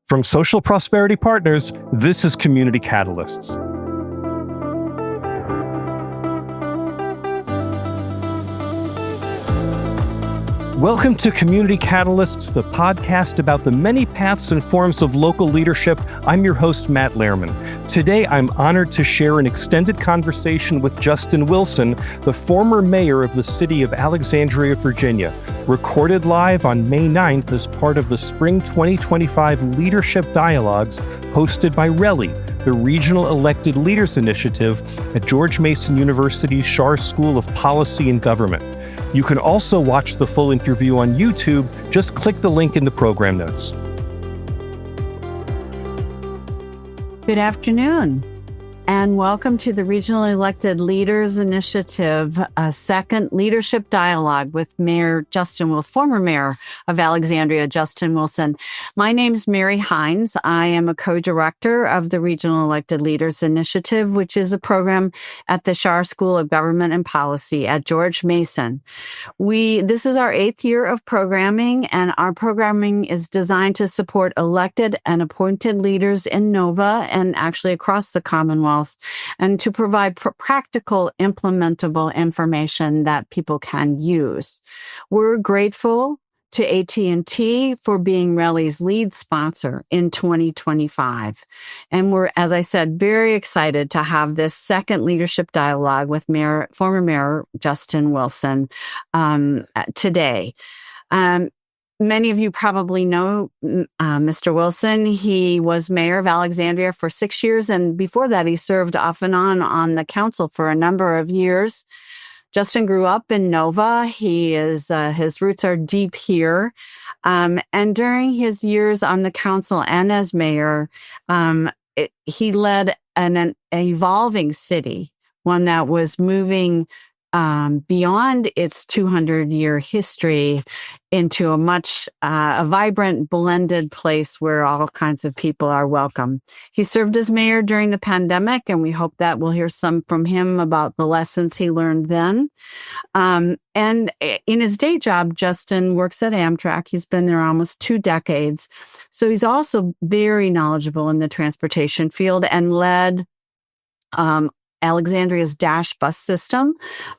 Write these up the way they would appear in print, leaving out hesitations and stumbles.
From Social Prosperity Partners, this is Community Catalysts. Welcome to Community Catalysts, the podcast about the many paths and forms of local leadership. I'm your host, Matt Lehrman. Today, I'm honored to share an extended conversation with Justin Wilson, the former mayor of the city of Alexandria, Virginia, recorded live on May 9th as part of the Spring 2025 Leadership Dialogues hosted by RELI, the Regional Elected Leaders Initiative at George Mason University's Schar School of Policy and Government. You can also watch the full interview on YouTube. Just click the link in the program notes. Good afternoon, and welcome to the Regional Elected Leaders Initiative, a second leadership dialogue with Mayor Justin Wilson, former mayor of Alexandria, Justin Wilson. My name's Mary Hines. I am a co-director of the Regional Elected Leaders Initiative, which is a program at the Schar School of Government and Policy at George Mason. This is our 8th year of programming, and our programming is designed to support elected and appointed leaders in Nova and actually across the Commonwealth, and to provide practical, implementable information that people can use. We're grateful to AT&T for being RELI's lead sponsor in 2025. And we're, as I said, very excited to have this second leadership dialogue with former Mayor Justin Wilson today. Many of you probably know Mr. Wilson. He was mayor of Alexandria for 6 years, and before that, he served off and on the council for a number of years. Justin grew up in Nova. His roots are deep here. And during his years on the council and as mayor, he led an evolving city, one that was moving beyond its 200-year history into a vibrant, blended place where all kinds of people are welcome. He served as mayor during the pandemic, and we hope that we'll hear some from him about the lessons he learned then. And in his day job, Justin works at Amtrak. He's been there almost 2 decades. So he's also very knowledgeable in the transportation field and led Alexandria's Dash bus system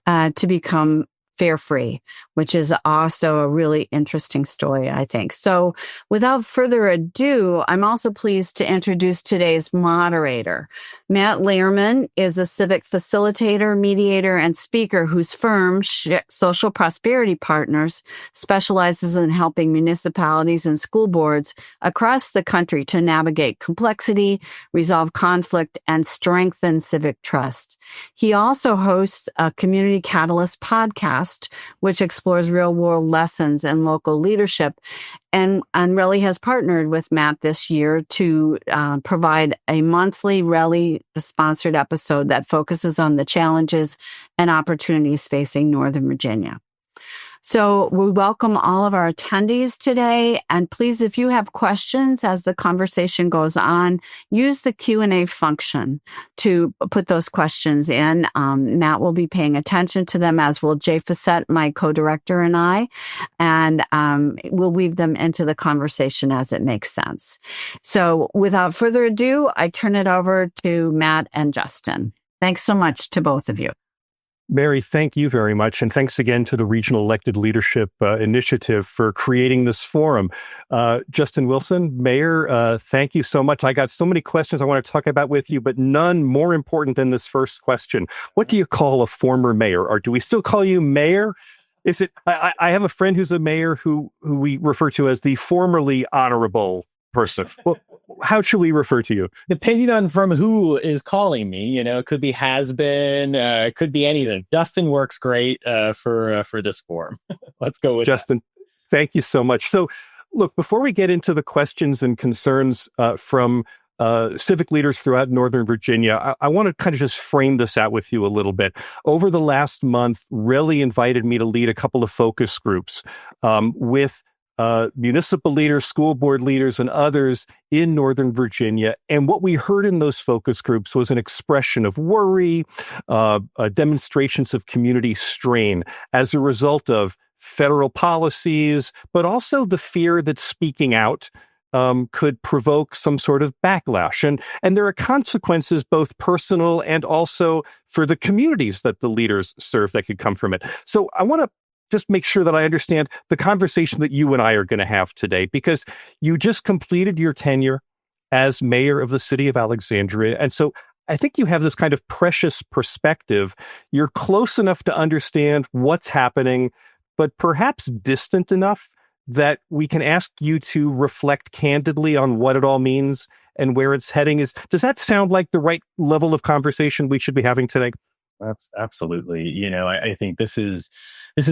to become fare-free, which is also a really interesting story, I think. So without further ado, I'm also pleased to introduce today's moderator. Matt Lehrman is a civic facilitator, mediator, and speaker whose firm, Social Prosperity Partners, specializes in helping municipalities and school boards across the country to navigate complexity, resolve conflict, and strengthen civic trust. He also hosts a Community Catalyst podcast, which explores real-world lessons in local leadership. And RELI has partnered with Matt this year to provide a monthly RELI-sponsored episode that focuses on the challenges and opportunities facing Northern Virginia. So we welcome all of our attendees today. And please, if you have questions as the conversation goes on, use the Q&A function to put those questions in. Matt will be paying attention to them, as will Jay Facette, my co-director, and I. And we'll weave them into the conversation as it makes sense. So without further ado, I turn it over to Matt and Justin. Thanks so much to both of you. Mary, thank you very much. And thanks again to the Regional Elected Leadership Initiative for creating this forum. Justin Wilson, Mayor, thank you so much. I got so many questions I want to talk about with you, but none more important than this first question. What do you call a former mayor? Or do we still call you mayor? Is it? I have a friend who's a mayor who we refer to as the formerly honorable person. Well, how should we refer to you? Depending on from who is calling me, it could be has been, it could be anything. Justin works great for this forum. Let's go with Justin. Thank you so much. So, look, before we get into the questions and concerns from civic leaders throughout Northern Virginia, I want to kind of just frame this out with you a little bit. Over the last month, RELI invited me to lead a couple of focus groups with municipal leaders, school board leaders, and others in Northern Virginia. And what we heard in those focus groups was an expression of worry, demonstrations of community strain as a result of federal policies, but also the fear that speaking out could provoke some sort of backlash. And there are consequences, both personal and also for the communities that the leaders serve that could come from it. So I want to just make sure that I understand the conversation that you and I are going to have today, because you just completed your tenure as mayor of the city of Alexandria. And so I think you have this kind of precious perspective. You're close enough to understand what's happening, but perhaps distant enough that we can ask you to reflect candidly on what it all means and where it's heading. Does that sound like the right level of conversation we should be having today? Absolutely. I think this is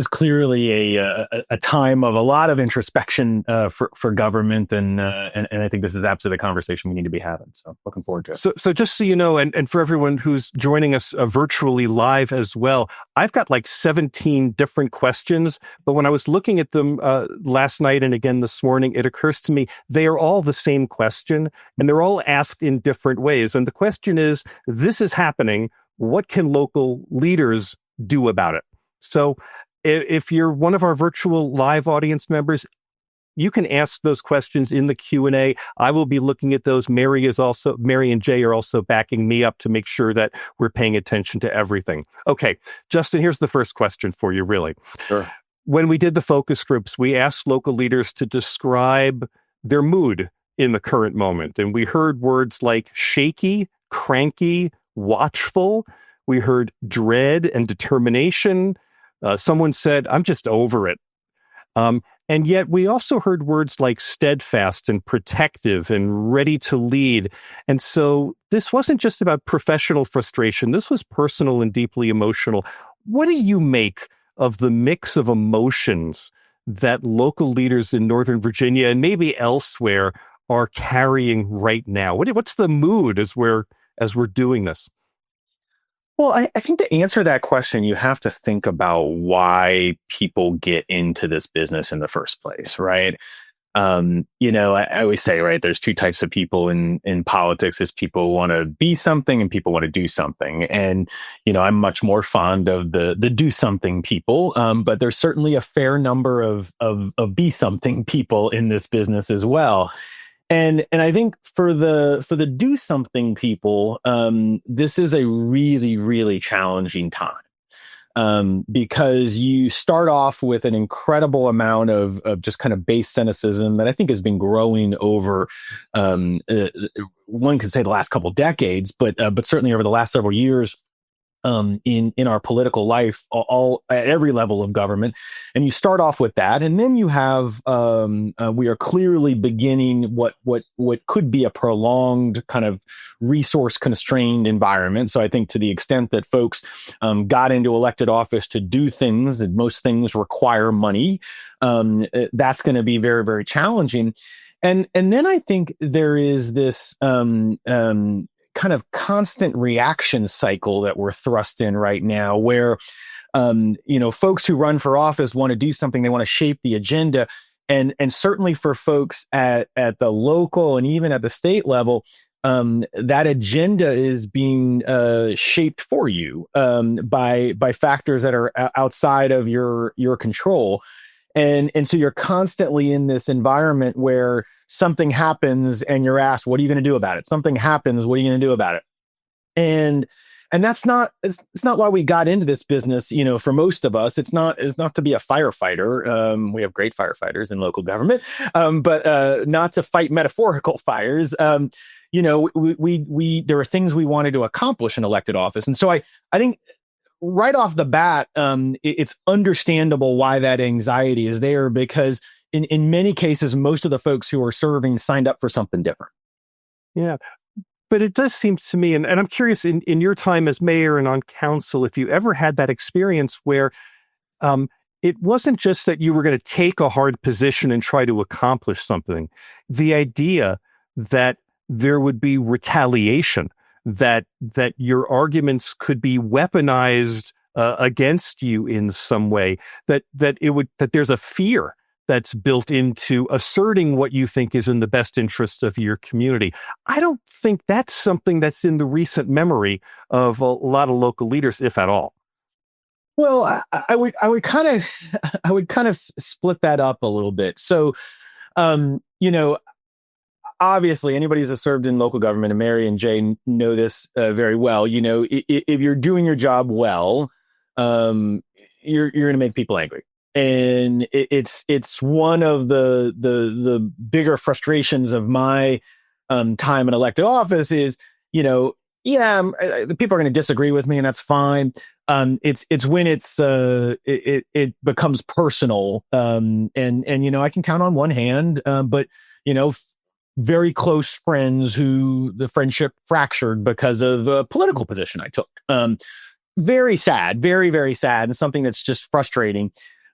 clearly a time of a lot of introspection for government, and I think this is absolutely the conversation we need to be having. So looking forward to it. So just so you know, and for everyone who's joining us virtually live as well, I've got like 17 different questions, but when I was looking at them last night and again this morning, it occurs to me they are all the same question, and they're all asked in different ways. And the question is, this is happening. What can local leaders do about it? So if you're one of our virtual live audience members, you can ask those questions in the Q&A. I will be looking at those. Mary and Jay are also backing me up to make sure that we're paying attention to everything. Okay, Justin, here's the first question for you, really. Sure. When we did the focus groups, we asked local leaders to describe their mood in the current moment. And we heard words like shaky, cranky, watchful. We heard dread and determination. Someone said, I'm just over it. And yet we also heard words like steadfast and protective and ready to lead. And so this wasn't just about professional frustration. This was personal and deeply emotional. What do you make of the mix of emotions that local leaders in Northern Virginia and maybe elsewhere are carrying right now? What's the mood as we're doing this? Well, I think to answer that question, you have to think about why people get into this business in the first place, right? I always say, right, there's two types of people in politics. Is people want to be something and people want to do something. And, I'm much more fond of the do something people. But there's certainly a fair number of be something people in this business as well. And I think for the do something people, this is a really, really challenging time, because you start off with an incredible amount of just kind of base cynicism that I think has been growing over, one could say the last couple decades, but certainly over the last several years. In our political life, all at every level of government, and you start off with that, and then you have we are clearly beginning what could be a prolonged kind of resource constrained environment. So I think to the extent that folks got into elected office to do things, and most things require money, that's going to be very, very challenging. And then I think there is this kind of constant reaction cycle that we're thrust in right now, where folks who run for office want to do something, they want to shape the agenda, and certainly for folks at the local and even at the state level, that agenda is being shaped for you by factors that are outside of your control. And so you're constantly in this environment where something happens and you're asked, what are you going to do about it? Something happens, what are you going to do about it? And that's not, it's not why we got into this business. For most of us, it's not to be a firefighter. We have great firefighters in local government, but not to fight metaphorical fires. There are things we wanted to accomplish in elected office. And so I think right off the bat, it's understandable why that anxiety is there, because in many cases, most of the folks who are serving signed up for something different. Yeah. But it does seem to me, and I'm curious, in your time as mayor and on council, if you ever had that experience where it wasn't just that you were going to take a hard position and try to accomplish something. The idea that there would be retaliation, that your arguments could be weaponized against you in some way, that there's a fear that's built into asserting what you think is in the best interests of your community. I don't think that's something that's in the recent memory of a lot of local leaders, if at all. Well, I would kind of split that up a little bit. So, obviously, anybody who's served in local government, and Mary and Jay know this very well. If you're doing your job well, you're going to make people angry, and it's one of the bigger frustrations of my time in elected office is, the people are going to disagree with me, and that's fine. It's when it becomes personal, and I can count on one hand, but very close friends who the friendship fractured because of a political position I took. Very sad, very, very sad, and something that's just frustrating.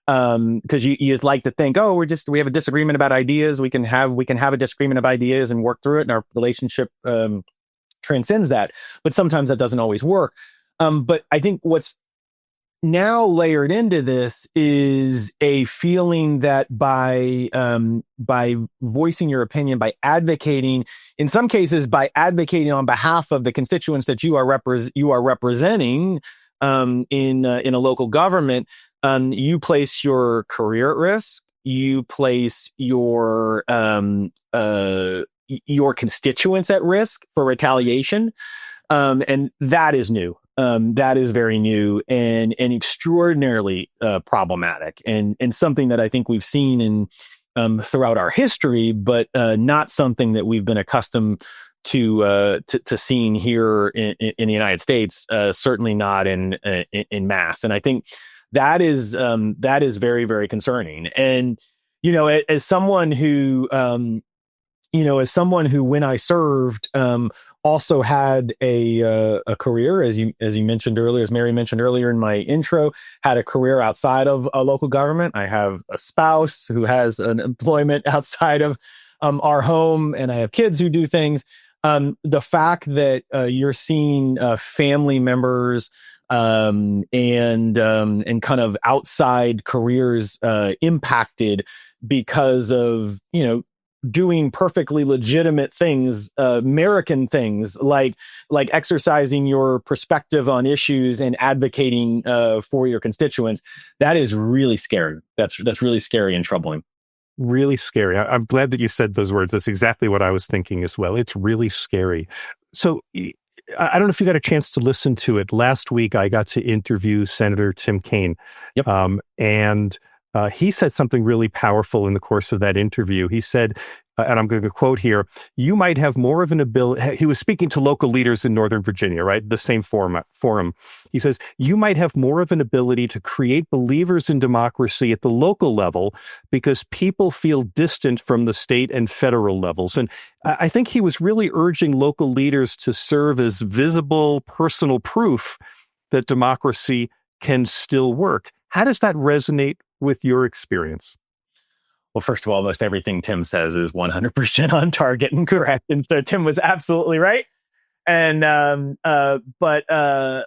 Because you'd like to think, oh, we have a disagreement about ideas. We can have a disagreement of ideas and work through it, and our relationship transcends that. But sometimes that doesn't always work. But I think what's now layered into this is a feeling that by voicing your opinion, by advocating, in some cases, by advocating on behalf of the constituents that you are representing in a local government, you place your career at risk. You place your constituents at risk for retaliation, and that is new. That is very new and extraordinarily problematic, and something that I think we've seen in throughout our history, but not something that we've been accustomed to seeing here in the United States. Certainly not in mass, and I think that is very, very concerning. And as someone who when I served, also had a career, as you mentioned earlier, as Mary mentioned earlier in my intro, had a career outside of a local government. I have a spouse who has an employment outside of our home, and I have kids who do things. The fact that you're seeing family members and kind of outside careers impacted because of doing perfectly legitimate things, American things like exercising your perspective on issues and advocating for your constituents. That is really scary. That's really scary and troubling. Really scary. I'm glad that you said those words. That's exactly what I was thinking as well. It's really scary. So I don't know if you got a chance to listen to it. Last week, I got to interview Senator Tim Kaine. Yep. And he said something really powerful in the course of that interview. He said, and I'm going to quote here, you might have more of an ability. He was speaking to local leaders in Northern Virginia, right? The same forum. He says, you might have more of an ability to create believers in democracy at the local level because people feel distant from the state and federal levels. And I think he was really urging local leaders to serve as visible personal proof that democracy can still work. How does that resonate with your experience? Well, first of all, almost everything Tim says is 100% on target and correct. And so Tim was absolutely right. And, but I'll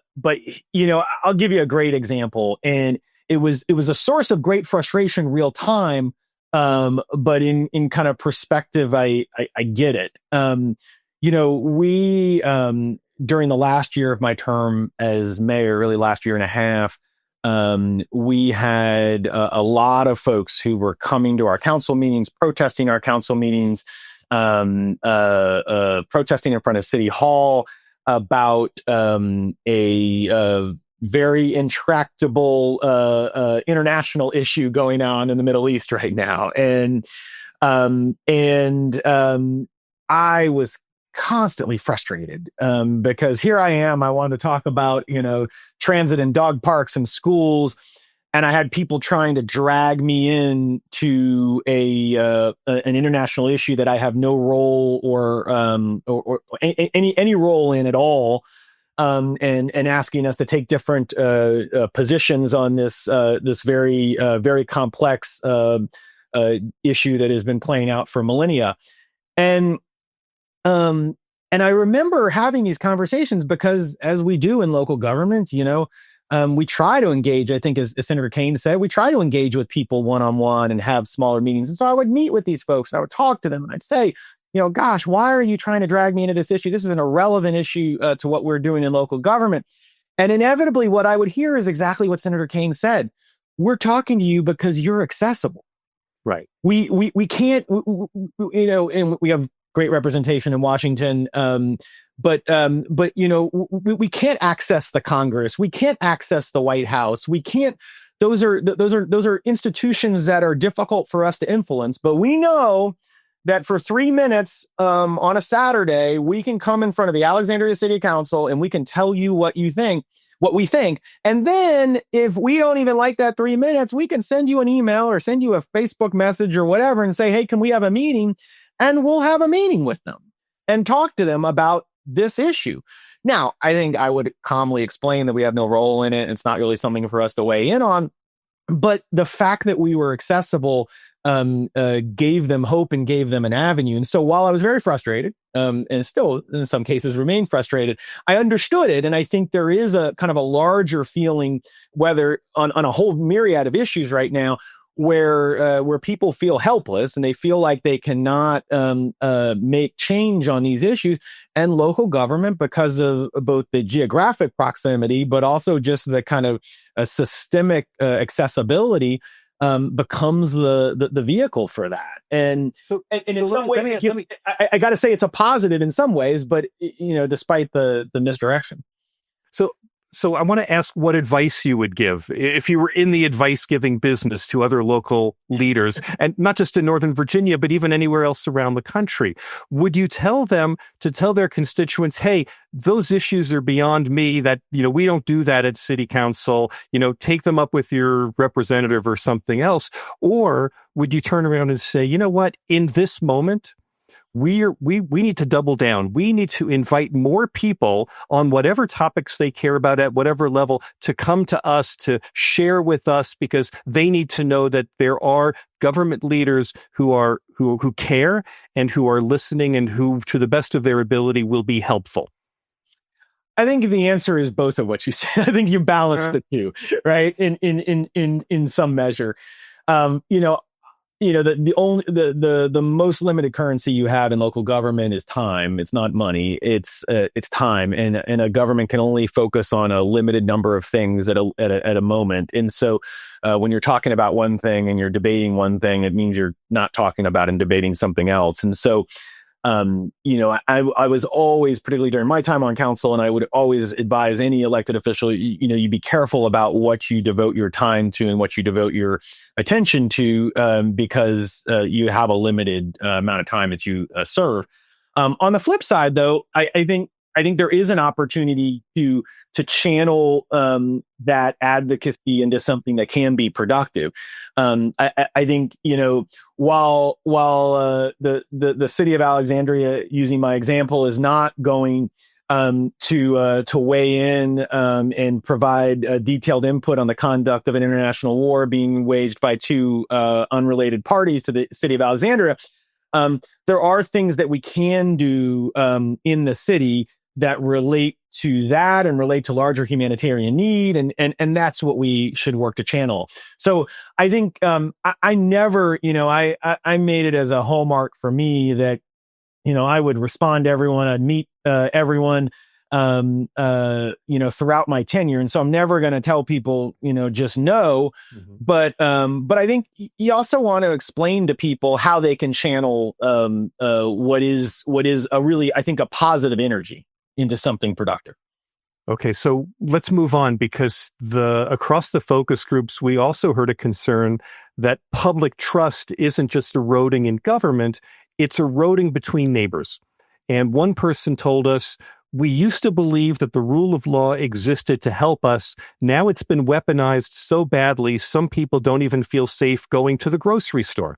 give you a great example. And it was a source of great frustration real time. But in kind of perspective, I get it. We, during the last year of my term as mayor, really last year and a half, we had a lot of folks who were coming to our council meetings, protesting our council meetings, protesting in front of City Hall about a very intractable international issue going on in the Middle East right now. And I was constantly frustrated because here I am. I wanted to talk about, transit and dog parks and schools. And I had people trying to drag me in to an international issue that I have no role or any role in at all. And asking us to take different positions on this very, very complex issue that has been playing out for millennia. And I remember having these conversations because, as we do in local government, we try to engage. I think, as Senator Kaine said, we try to engage with people one-on-one and have smaller meetings. And so I would meet with these folks and I would talk to them and I'd say, gosh, why are you trying to drag me into this issue? This is an irrelevant issue to what we're doing in local government. And inevitably, what I would hear is exactly what Senator Kaine said. We're talking to you because you're accessible. Right. We can't, and we have great representation in Washington. But we can't access the Congress. We can't access the White House. We can't. Those are institutions that are difficult for us to influence. But we know that for 3 minutes on a Saturday, we can come in front of the Alexandria City Council and we can tell you what we think. And then if we don't even like that 3 minutes, we can send you an email or send you a Facebook message or whatever and say, hey, can we have a meeting? And we'll have a meeting with them and talk to them about this issue. Now, I think I would calmly explain that we have no role in it. It's not really something for us to weigh in on. But the fact that we were accessible gave them hope and gave them an avenue. And so while I was very frustrated, and still in some cases remain frustrated, I understood it. And I think there is a kind of a larger feeling, whether on a whole myriad of issues right now, where people feel helpless and they feel like they cannot make change on these issues. And local government, because of both the geographic proximity, but also just the kind of systemic accessibility, becomes the vehicle for that. And so, in some ways, I got to say it's a positive in some ways, but despite the misdirection. So I want to ask what advice you would give if you were in the advice giving business to other local leaders, and not just in Northern Virginia, but even anywhere else around the country. Would you tell them to tell their constituents, hey, those issues are beyond me, that, we don't do that at city council, take them up with your representative or something else? Or would you turn around and say, you know what, in this moment, we need to double down. We need to invite more people on whatever topics they care about at whatever level to come to us, to share with us, because they need to know that there are government leaders who care and who are listening and who, to the best of their ability, will be helpful. I think the answer is both of what you said. I think you balance the two, right? In some measure, the most limited currency you have in local government is time. It's not money. It's time, and a government can only focus on a limited number of things at a moment. And so, when you're talking about one thing and you're debating one thing, it means you're not talking about and debating something else. And so, I was always, particularly during my time on council, and I would always advise any elected official, you be careful about what you devote your time to and what you devote your attention to, because you have a limited amount of time that you serve. On the flip side, though, I think there is an opportunity to channel that advocacy into something that can be productive. I think while the city of Alexandria, using my example, is not going to weigh in and provide detailed input on the conduct of an international war being waged by two unrelated parties to the city of Alexandria, there are things that we can do in the city that relate to that and relate to larger humanitarian need. And that's what we should work to channel. So I think I never, I made it as a hallmark for me that, I would respond to everyone, I'd meet everyone, throughout my tenure. And so I'm never going to tell people, just no. Mm-hmm. But I think you also want to explain to people how they can channel what is a really, I think, a positive energy into something productive. Okay, so let's move on, because across the focus groups, we also heard a concern that public trust isn't just eroding in government, it's eroding between neighbors. And one person told us, we used to believe that the rule of law existed to help us. Now it's been weaponized so badly, some people don't even feel safe going to the grocery store.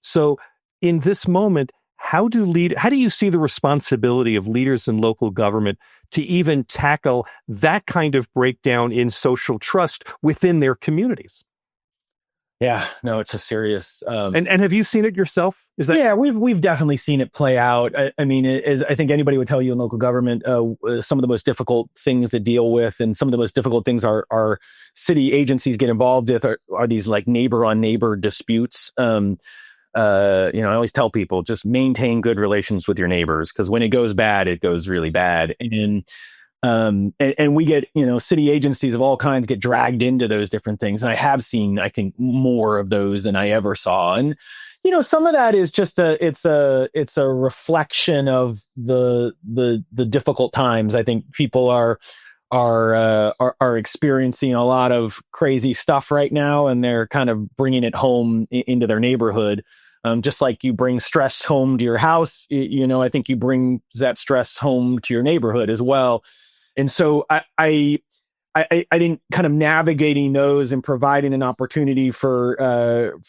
So in this moment, how do you see the responsibility of leaders in local government to even tackle that kind of breakdown in social trust within their communities? Yeah, no, it's a serious. And have you seen it yourself? Yeah, we've definitely seen it play out. I mean, I think anybody would tell you in local government, some of the most difficult things to deal with, and some of the most difficult things our city agencies get involved with are these like neighbor on neighbor disputes. I always tell people, just maintain good relations with your neighbors, because when it goes bad, it goes really bad. And we get, city agencies of all kinds get dragged into those different things. And I have seen, I think, more of those than I ever saw. And, Some of that is just it's a reflection of the difficult times. I think people are experiencing a lot of crazy stuff right now, and they're kind of bringing it home into their neighborhood. Just like you bring stress home to your house, I think you bring that stress home to your neighborhood as well. And so I think kind of navigating those and providing an opportunity for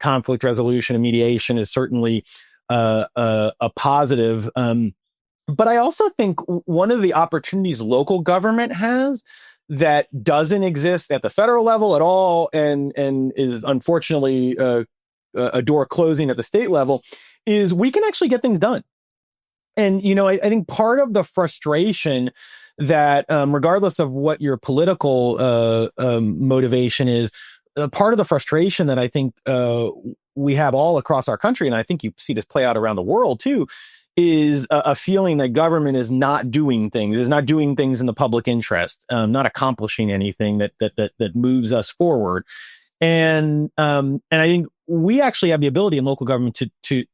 conflict resolution and mediation is certainly a positive. But I also think one of the opportunities local government has that doesn't exist at the federal level at all, and is unfortunately a door closing at the state level, is we can actually get things done. And, I think part of the frustration that, regardless of what your political motivation is, part of the frustration that I think we have all across our country, and I think you see this play out around the world too, is a feeling that government is not doing things, in the public interest, not accomplishing anything that moves us forward. And I think we actually have the ability in local government to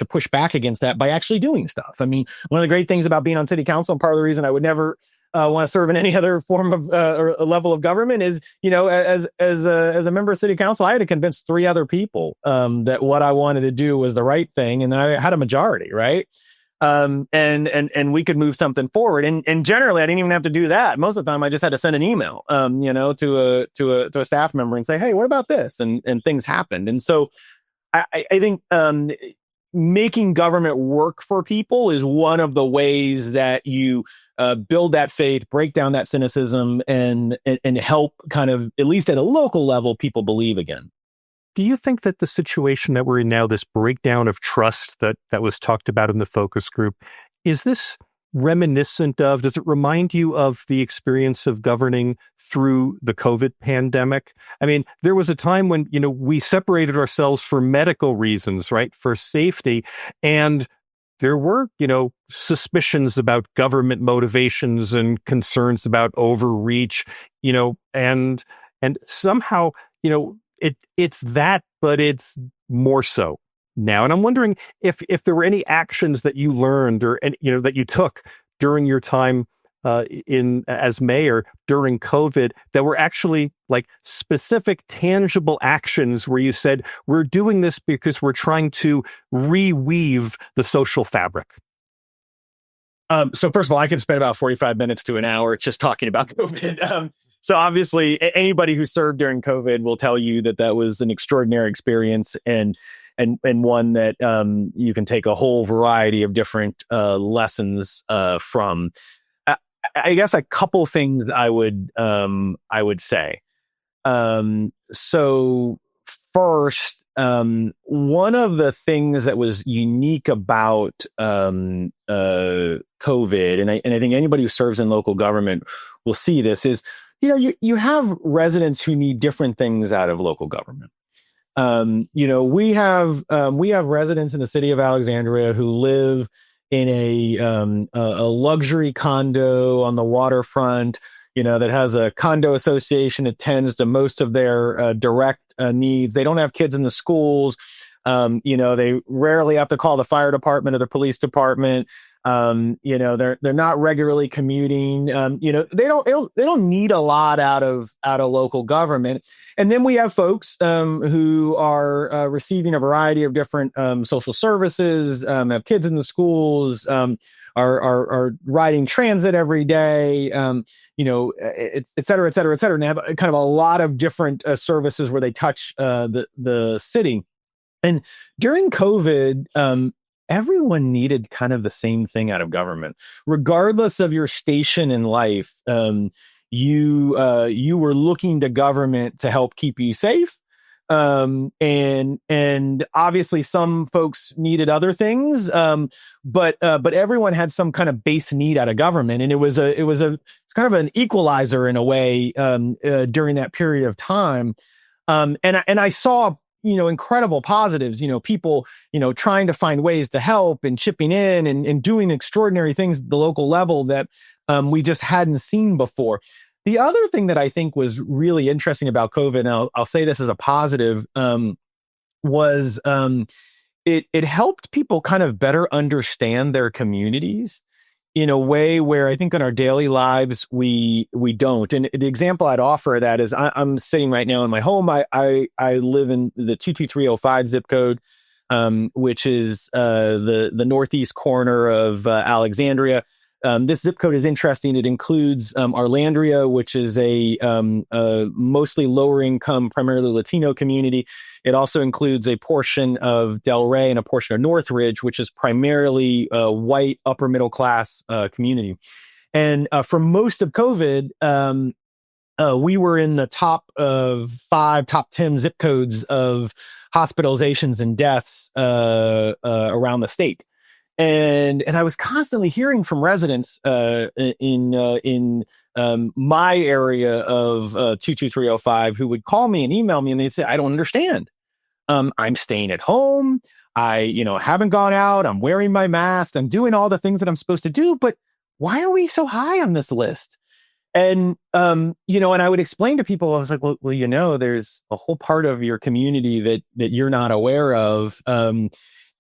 push back against that by actually doing stuff. I mean, one of the great things about being on city council, and part of the reason I would never want to serve in any other form of or a level of government, is, as a member of city council, I had to convince 3 other people that what I wanted to do was the right thing, and I had a majority, right? And we could move something forward. And generally, I didn't even have to do that. Most of the time, I just had to send an email, to a staff member and say, "Hey, what about this?" And things happened. And so, I think making government work for people is one of the ways that you build that faith, break down that cynicism, and help kind of, at least at a local level, people believe again. Do you think that the situation that we're in now, this breakdown of trust that was talked about in the focus group, is this reminiscent of, does it remind you of the experience of governing through the COVID pandemic? I mean, there was a time when, we separated ourselves for medical reasons, right? For safety. And there were, suspicions about government motivations and concerns about overreach, and somehow, it's that, but it's more so now. And I'm wondering if there were any actions that you learned or that you took during your time as mayor during COVID that were actually like specific, tangible actions where you said, we're doing this because we're trying to reweave the social fabric. So first of all, I can spend about 45 minutes to an hour just talking about COVID. So obviously, anybody who served during COVID will tell you that was an extraordinary experience, and one that you can take a whole variety of different lessons from. I guess a couple things I would say. So first, one of the things that was unique about COVID, and I think anybody who serves in local government will see this, is you have residents who need different things out of local government. We have residents in the city of Alexandria who live in a luxury condo on the waterfront, that has a condo association that tends to most of their direct needs. They don't have kids in the schools. They rarely have to call the fire department or the police department. They're not regularly commuting. They don't need a lot out of local government. And then we have folks who are receiving a variety of different social services, have kids in the schools, are riding transit every day, et cetera, et cetera, et cetera, and have kind of a lot of different services where they touch the city. And during COVID, everyone needed kind of the same thing out of government, regardless of your station in life. You were looking to government to help keep you safe. And obviously some folks needed other things. But everyone had some kind of base need out of government. And it's kind of an equalizer in a way, during that period of time. And I saw, incredible positives, people, trying to find ways to help and chipping in and doing extraordinary things at the local level that we just hadn't seen before. The other thing that I think was really interesting about COVID, and I'll say this as a positive, was it helped people kind of better understand their communities in a way where I think in our daily lives we don't. And the example I'd offer of that is I'm sitting right now in my home. I live in the 22305 zip code, which is the northeast corner of Alexandria. This zip code is interesting. It includes Arlandria, which is a mostly lower income, primarily Latino community. It also includes a portion of Del Rey and a portion of Northridge, which is primarily white, upper middle class community. And for most of COVID, we were in the top 10 zip codes of hospitalizations and deaths around the state. And I was constantly hearing from residents in my area of 22305 who would call me and email me, and they'd say, "I don't understand. I'm staying at home. I haven't gone out. I'm wearing my mask. I'm doing all the things that I'm supposed to do. But why are we so high on this list?" And and I would explain to people, I was like, well, there's a whole part of your community that you're not aware of.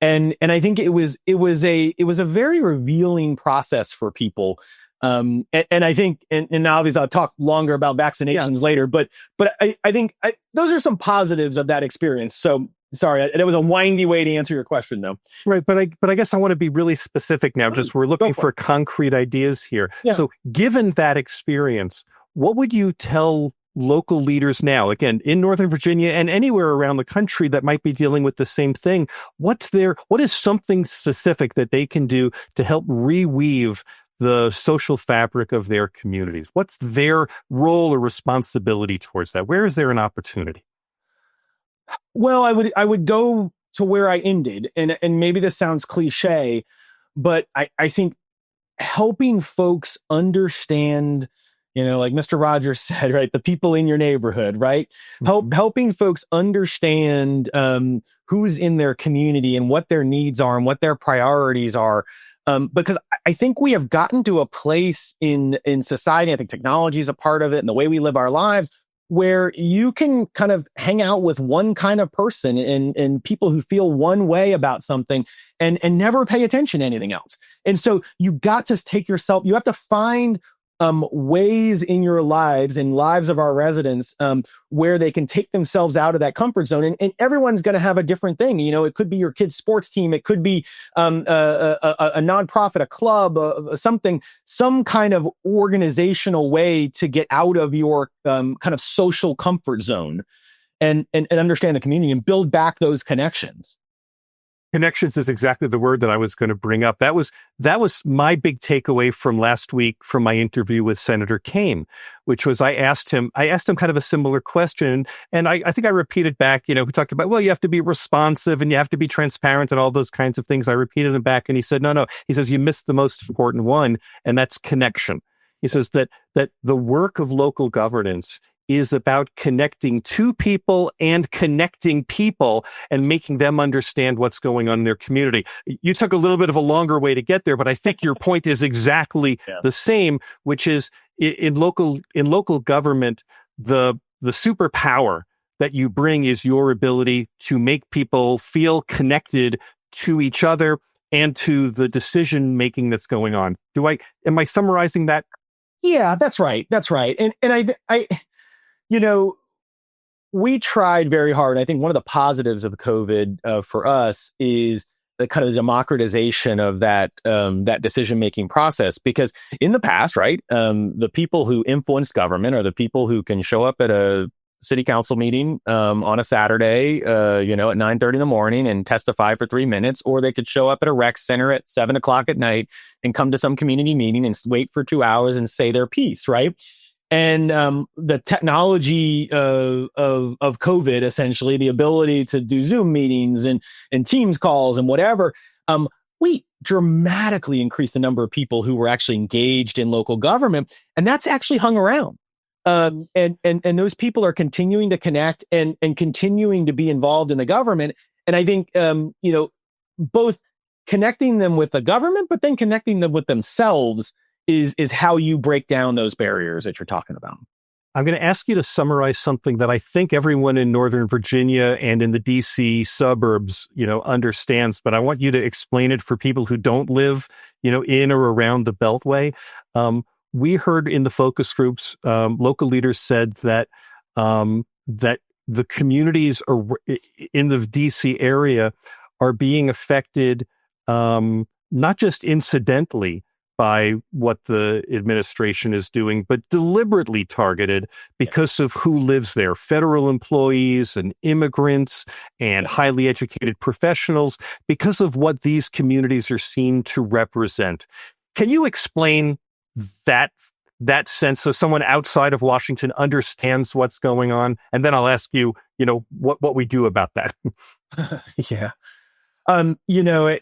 And I think it was a very revealing process for people. And I think, and obviously I'll talk longer about vaccinations later, but I think those are some positives of that experience. So sorry, that was a windy way to answer your question, though. Right, but I guess I want to be really specific now. Just we're looking for concrete ideas here. Yeah. So, given that experience, what would you tell local leaders now, again, in Northern Virginia and anywhere around the country that might be dealing with the same thing? What is something specific that they can do to help reweave the social fabric of their communities? What's their role or responsibility towards that? Where is there an opportunity? Well, I would go to where I ended, and maybe this sounds cliche, but I think helping folks understand, like Mr. Rogers said, right, the people in your neighborhood, right? Helping folks understand who's in their community and what their needs are and what their priorities are. Because I think we have gotten to a place in society, I think technology is a part of it, and the way we live our lives, where you can kind of hang out with one kind of person and people who feel one way about something and never pay attention to anything else. And so you got to you have to find ways in your lives and lives of our residents where they can take themselves out of that comfort zone. And everyone's going to have a different thing. It could be your kid's sports team. It could be a nonprofit, a club, some kind of organizational way to get out of your kind of social comfort zone and understand the community and build back those connections. Connections is exactly the word that I was going to bring up. That was my big takeaway from last week from my interview with Senator Kaine, which was I asked him kind of a similar question. And I think I repeated back, we talked about, well, you have to be responsive and you have to be transparent and all those kinds of things. I repeated it back and he said, no. He says, you missed the most important one, and that's connection. He says that the work of local governance is about connecting to people and connecting people and making them understand what's going on in their community. You took a little bit of a longer way to get there, but I think your point is exactly the same, which is in local government, the superpower that you bring is your ability to make people feel connected to each other and to the decision making that's going on. Am I summarizing that? Yeah, that's right. That's right. And I we tried very hard. I think one of the positives of COVID for us is the kind of democratization of that decision-making process. Because in the past, right, the people who influence government are the people who can show up at a city council meeting on a Saturday, at 9:30 in the morning and testify for 3 minutes, or they could show up at a rec center at 7:00 at night and come to some community meeting and wait for 2 hours and say their piece, right? And the technology of COVID, essentially, the ability to do Zoom meetings and Teams calls and whatever, we dramatically increased the number of people who were actually engaged in local government, and that's actually hung around. And those people are continuing to connect and continuing to be involved in the government. And I think both connecting them with the government, but then connecting them with themselves is how you break down those barriers that you're talking about. I'm going to ask you to summarize something that I think everyone in Northern Virginia and in the DC suburbs, understands, but I want you to explain it for people who don't live, in or around the Beltway. We heard in the focus groups, local leaders said that that the communities in the DC area are being affected not just incidentally by what the administration is doing, but deliberately targeted because of who lives there. Federal employees and immigrants and highly educated professionals, because of what these communities are seen to represent. Can you explain that sense so someone outside of Washington understands what's going on? And then I'll ask you, what we do about that. Yeah. And let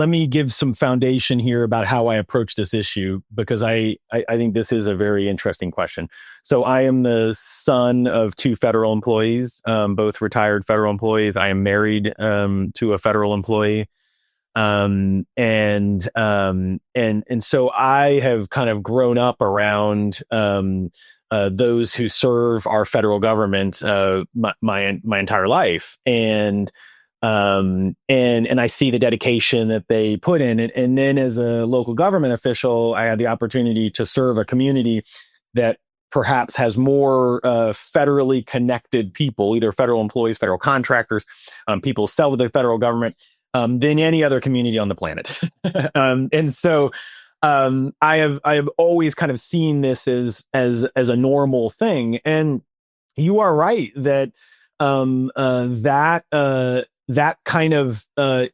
me give some foundation here about how I approach this issue, because I think this is a very interesting question. So I am the son of two federal employees, both retired federal employees. I am married to a federal employee. And so I have kind of grown up around those who serve our federal government my entire life. And I see the dedication that they put in it. And then as a local government official, I had the opportunity to serve a community that perhaps has more federally connected people, either federal employees, federal contractors, people who sell to the federal government, than any other community on the planet. And so I have always kind of seen this as a normal thing. And you are right that that kind of the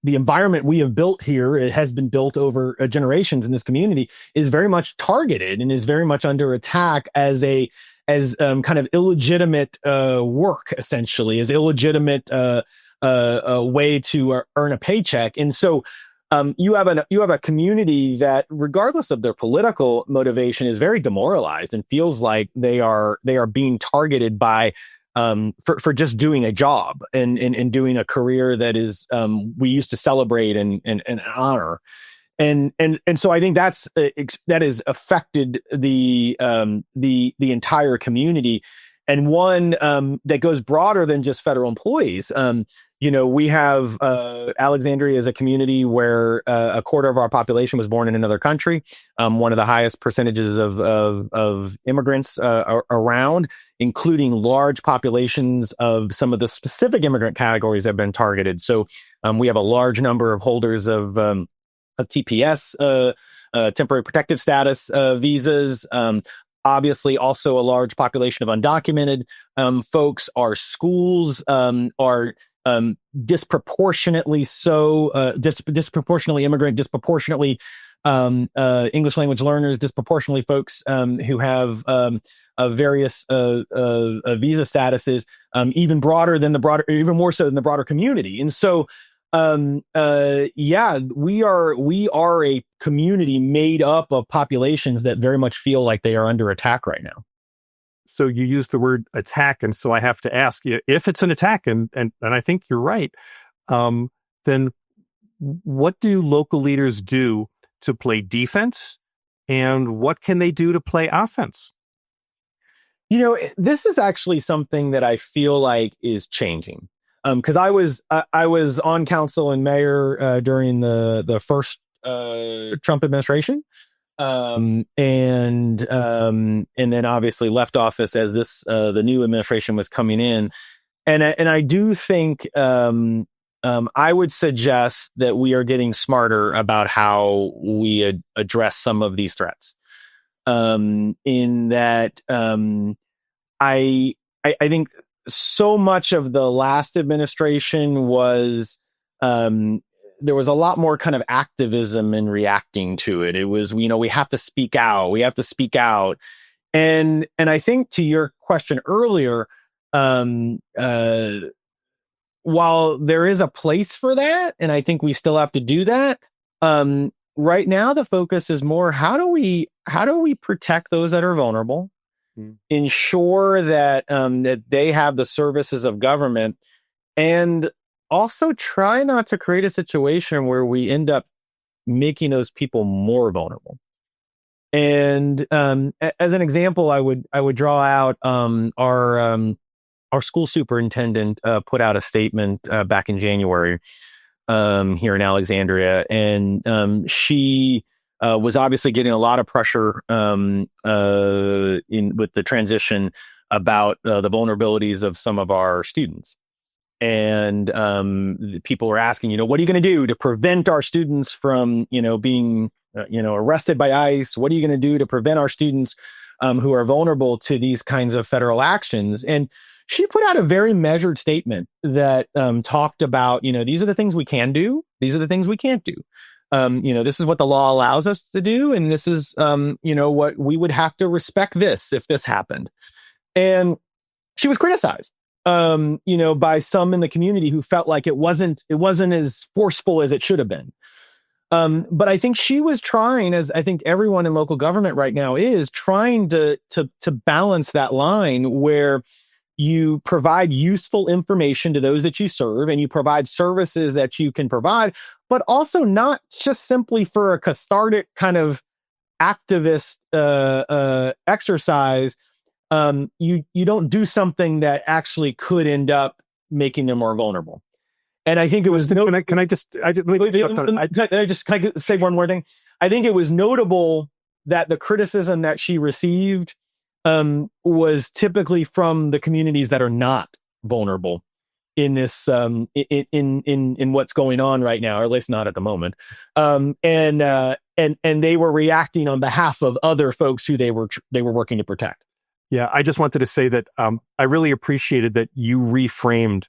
environment we have built here, it has been built over generations in this community, is very much targeted and is very much under attack as kind of illegitimate work, essentially, as illegitimate a way to earn a paycheck. And so you have a community that, regardless of their political motivation, is very demoralized and feels like they are being targeted by for just doing a job and doing a career that is we used to celebrate and honor. And so I think that has affected the entire community, and one that goes broader than just federal employees. We have Alexandria as a community where a quarter of our population was born in another country. One of the highest percentages of immigrants around, including large populations of some of the specific immigrant categories that have been targeted. So we have a large number of holders of TPS, temporary protective status visas. Obviously, also a large population of undocumented folks. Our schools are disproportionately disproportionately immigrant, disproportionately English language learners, disproportionately folks who have various visa statuses, even more so than the broader community. And so, we are a community made up of populations that very much feel like they are under attack right now. So you use the word attack, and so I have to ask you, if it's an attack, and I think you're right, then what do local leaders do to play defense, and what can they do to play offense? This is actually something that I feel like is changing. Because I was on council and mayor during the first Trump administration. And then obviously left office as the new administration was coming in, and I do think I would suggest that we are getting smarter about how we address some of these threats. In that, I think so much of the last administration was there was a lot more kind of activism in reacting to it. It was, we have to speak out. We have to speak out. And I think, to your question earlier, while there is a place for that, and I think we still have to do that, right now the focus is more, how do we protect those that are vulnerable, ensure that that they have the services of government, and also try not to create a situation where we end up making those people more vulnerable. And as an example, I would draw out our school superintendent put out a statement back in January here in Alexandria, and she was obviously getting a lot of pressure in with the transition about the vulnerabilities of some of our students. And people were asking, what are you going to do to prevent our students from, being, arrested by ICE? What are you going to do to prevent our students who are vulnerable to these kinds of federal actions? And she put out a very measured statement that talked about, these are the things we can do. These are the things we can't do. This is what the law allows us to do. And this is, what we would have to respect this if this happened. And she was criticized, by some in the community who felt like it wasn't as forceful as it should have been. But I think she was trying, as I think everyone in local government right now is trying to balance that line where you provide useful information to those that you serve and you provide services that you can provide, but also not just simply for a cathartic kind of activist exercise. You don't do something that actually could end up making them more vulnerable. And I think it was can I just say one more thing? I think it was notable that the criticism that she received was typically from the communities that are not vulnerable in this in what's going on right now, or at least not at the moment. And they were reacting on behalf of other folks who they were working to protect. Yeah, I just wanted to say that I really appreciated that you reframed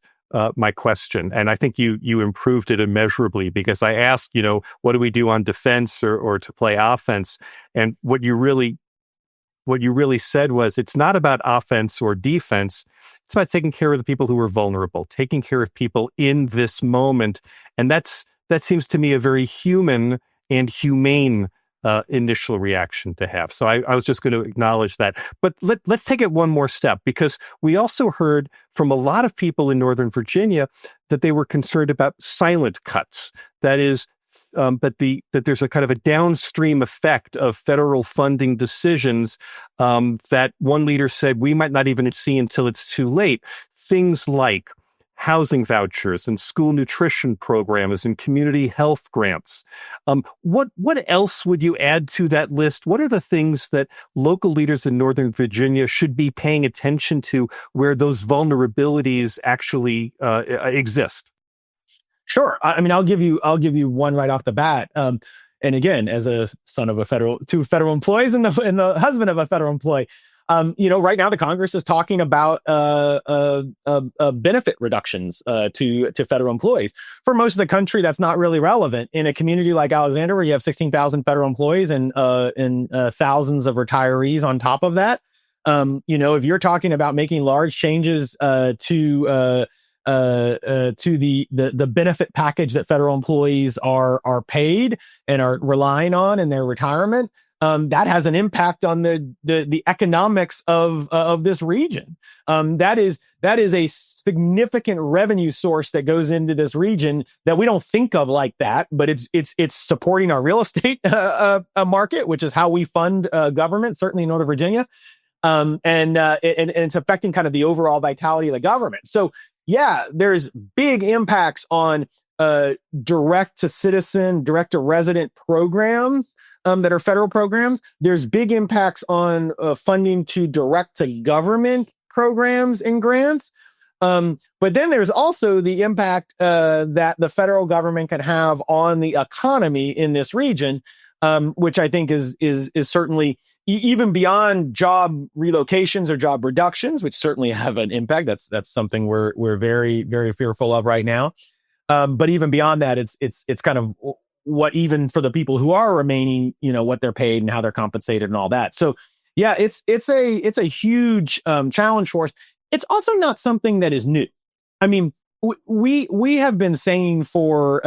my question, and I think you improved it immeasurably, because I asked, what do we do on defense or to play offense, and what you really said was, it's not about offense or defense. It's about taking care of the people who are vulnerable, taking care of people in this moment, and that seems to me a very human and humane initial reaction to have. So I was just going to acknowledge that. But let's take it one more step, because we also heard from a lot of people in Northern Virginia that they were concerned about silent cuts. That is, that there's a kind of a downstream effect of federal funding decisions that one leader said we might not even see until it's too late. Things like housing vouchers and school nutrition programs and community health grants. What else would you add to that list? What are the things that local leaders in Northern Virginia should be paying attention to where those vulnerabilities actually exist? Sure. I mean, I'll give you one right off the bat. And again, as a son of two federal employees and the husband of a federal employee, right now the Congress is talking about benefit reductions to federal employees. For most of the country, that's not really relevant. In a community like Alexandria, where you have 16,000 federal employees and thousands of retirees on top of that, if you're talking about making large changes to the benefit package that federal employees are paid and are relying on in their retirement, that has an impact on the economics of this region. That is a significant revenue source that goes into this region that we don't think of like that, but it's supporting our real estate market, which is how we fund government, certainly in Northern Virginia, and it's affecting kind of the overall vitality of the government. So yeah, there's big impacts on direct to citizen, direct to resident programs that are federal programs. There's big impacts on funding to direct to government programs and grants. But then there's also the impact that the federal government can have on the economy in this region, which I think is certainly even beyond job relocations or job reductions, which certainly have an impact. That's something we're very, very fearful of right now. But even beyond that, it's kind of what, even for the people who are remaining, what they're paid and how they're compensated and all that. So yeah, it's a huge challenge for us. It's also not something that is new. I mean, we have been saying for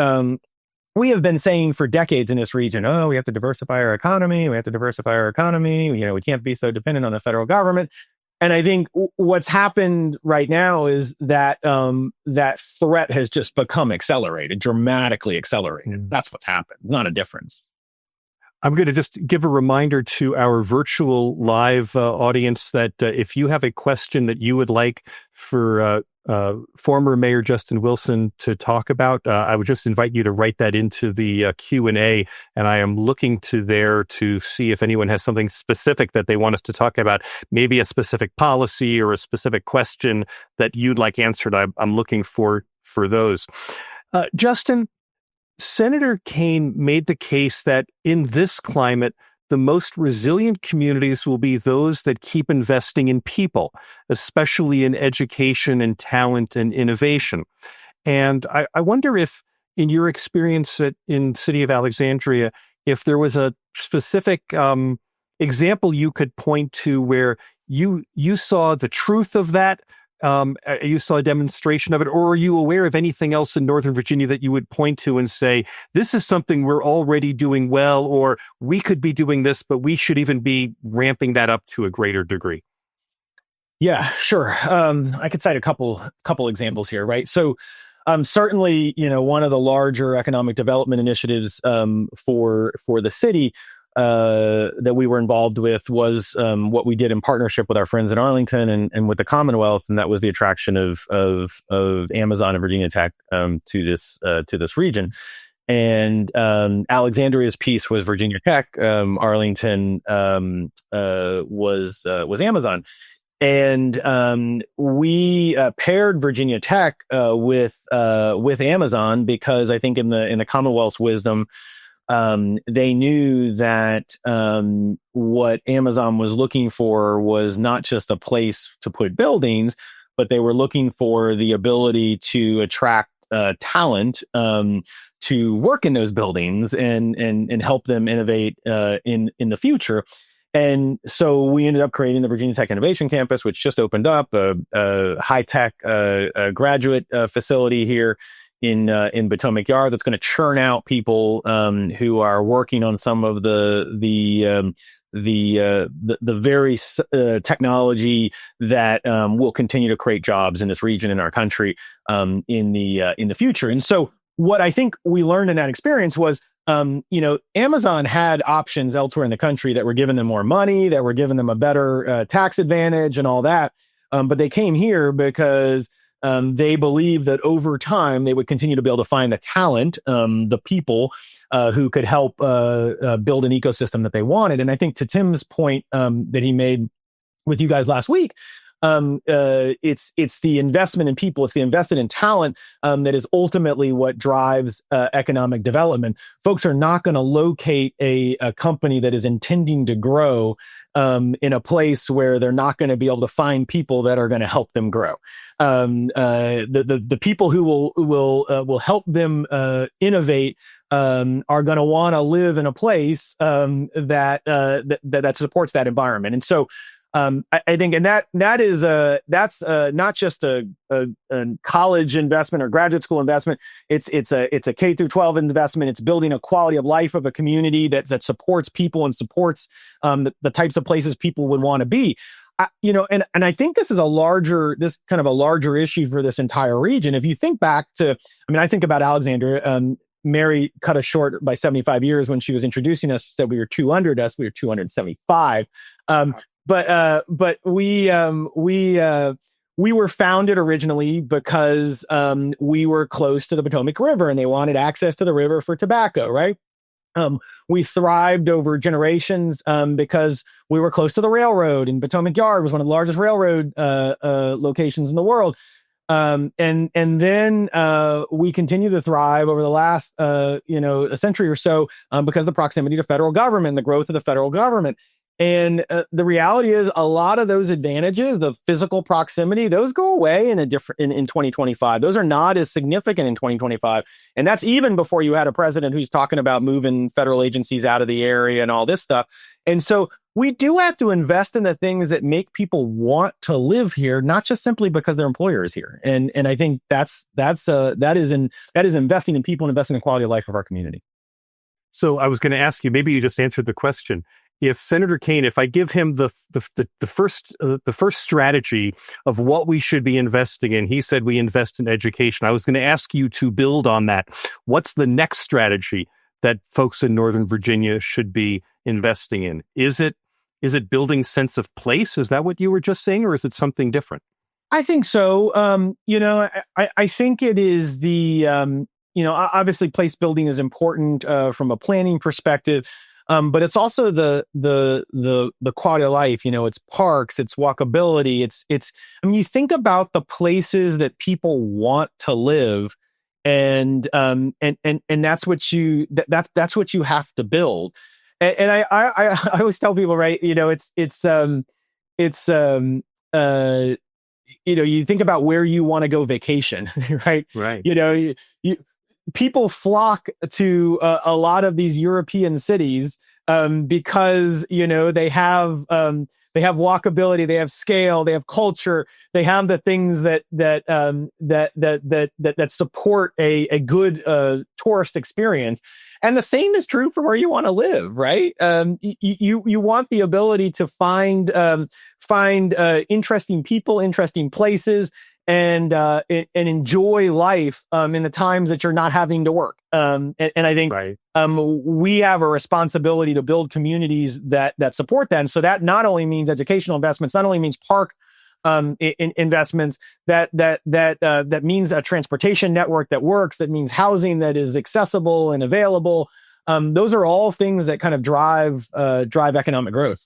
decades in this region, we have to diversify our economy. We can't be so dependent on the federal government. And I think what's happened right now is that that threat has just become dramatically accelerated. That's what's happened, not a difference. I'm going to just give a reminder to our virtual live audience that if you have a question that you would like for former Mayor Justin Wilson to talk about, I would just invite you to write that into the Q&A, and I am looking to there to see if anyone has something specific that they want us to talk about, maybe a specific policy or a specific question that you'd like answered. I'm looking for those. Justin, Senator Kaine made the case that in this climate, the most resilient communities will be those that keep investing in people, especially in education and talent and innovation. And I wonder if, in your experience in City of Alexandria, if there was a specific example you could point to where you saw the truth of that, you saw a demonstration of it, or are you aware of anything else in Northern Virginia that you would point to and say, this is something we're already doing well, or we could be doing this, but we should even be ramping that up to a greater degree? Yeah, sure. I could cite a couple examples here, right? So certainly, one of the larger economic development initiatives for the city that we were involved with was what we did in partnership with our friends in Arlington and with the Commonwealth, and that was the attraction of Amazon and Virginia Tech to this region. And Alexandria's piece was Virginia Tech. Arlington was Amazon. And we paired Virginia Tech with Amazon because I think in the Commonwealth's wisdom, they knew that what Amazon was looking for was not just a place to put buildings, but they were looking for the ability to attract talent to work in those buildings and help them innovate in the future. And so we ended up creating the Virginia Tech Innovation Campus, which just opened up a high-tech graduate facility here in Potomac Yard that's going to churn out people who are working on some of the very technology that will continue to create jobs in this region in our country in the future. And so what I think we learned in that experience was, Amazon had options elsewhere in the country that were giving them more money, that were giving them a better tax advantage and all that. But they came here because they believed that over time they would continue to be able to find the talent, the people who could help build an ecosystem that they wanted. And I think to Tim's point that he made with you guys last week, it's the investment in people, it's the investment in talent that is ultimately what drives economic development. Folks are not going to locate a company that is intending to grow in a place where they're not going to be able to find people that are going to help them grow. The people who will help them innovate are going to want to live in a place that supports that environment. And so I think, and that's not just a college investment or graduate school investment. It's a K through 12 investment. It's building a quality of life of a community that supports people and supports the types of places people would want to be. And I think this is a larger issue for this entire region. If you think back to, I think about Alexandria. Mary cut us short by 75 years when she was introducing us. Said we were 200 us. We were 275. But we were founded originally because we were close to the Potomac River and they wanted access to the river for tobacco, right? We thrived over generations because we were close to the railroad, and Potomac Yard was one of the largest railroad locations in the world. And then we continue to thrive over the last a century or so because of the proximity to federal government, the growth of the federal government. And the reality is a lot of those advantages, the physical proximity, those go away in 2025. Those are not as significant in 2025. And that's even before you had a president who's talking about moving federal agencies out of the area and all this stuff. And so we do have to invest in the things that make people want to live here, not just simply because their employer is here. And I think that is investing in people and investing in the quality of life of our community. So I was going to ask you, maybe you just answered the question. If Senator Kaine, if I give him the first strategy of what we should be investing in, he said we invest in education. I was going to ask you to build on that. What's the next strategy that folks in Northern Virginia should be investing in? Is it building sense of place? Is that what you were just saying, or is it something different? I think so. I think it is obviously place building is important from a planning perspective, but it's also the quality of life. It's parks, it's walkability, it's. I mean, you think about the places that people want to live, and that's what that's what you have to build. And I always tell people, right? You think about where you want to go vacation, right? Right. People flock to a lot of these European cities because they have walkability, they have scale, they have culture, they have the things that support a good tourist experience. And the same is true for where you want to live, right? You want the ability to find interesting people, interesting places, and enjoy life in the times that you're not having to work. And I think Right. We have a responsibility to build communities that support that. And so that not only means educational investments, not only means park investments, that means a transportation network that works, that means housing that is accessible and available. Those are all things that kind of drive economic growth.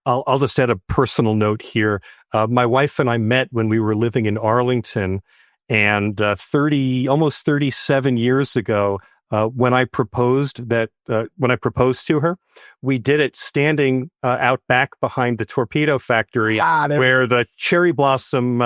I'll just add a personal note here. My wife and I met when we were living in Arlington, and almost 37 years ago, when I proposed to her, we did it standing out back behind the torpedo factory, where the cherry blossom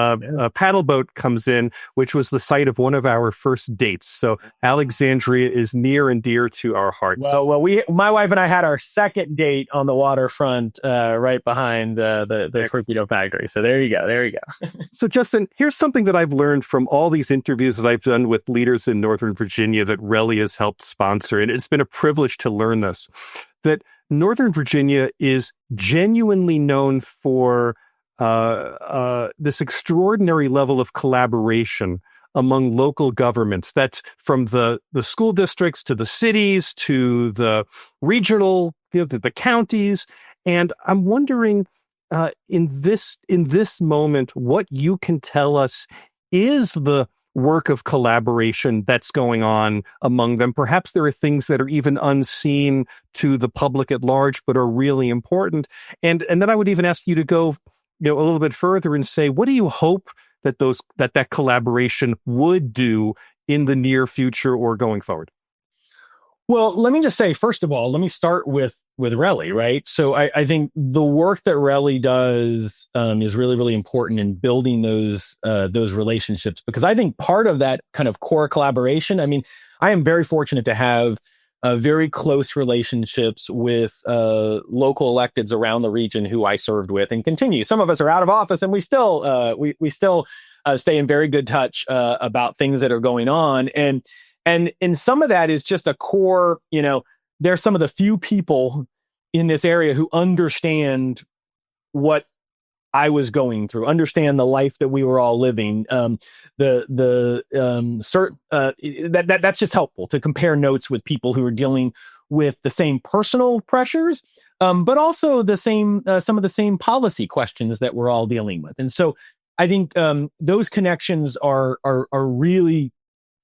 paddle boat comes in, which was the site of one of our first dates. So Alexandria is near and dear to our hearts. Well, my wife and I had our second date on the waterfront, right behind the torpedo factory. So there you go. So Justin, here's something that I've learned from all these interviews that I've done with leaders in Northern Virginia that RELI has helped sponsor, and it's been a privilege to learn this, that Northern Virginia is genuinely known for this extraordinary level of collaboration among local governments. That's from the school districts to the cities to the regional, the counties. And I'm wondering, in this moment, what you can tell us is the work of collaboration that's going on among them. Perhaps there are things that are even unseen to the public at large, but are really important. And then I would even ask you to go, a little bit further and say, what do you hope that that collaboration would do in the near future or going forward? Well, let me just say, first of all, let me start with RELI, right? So I think the work that RELI does is really, really important in building those relationships, because I think part of that kind of core collaboration, I mean, I am very fortunate to have very close relationships with local electeds around the region who I served with and continue. Some of us are out of office, and we still stay in very good touch about things that are going on. And some of that is just a core, there's some of the few people in this area who understand what I was going through, understand the life that we were all living. That's just helpful to compare notes with people who are dealing with the same personal pressures, but also some of the same policy questions that we're all dealing with. And so I think those connections are really,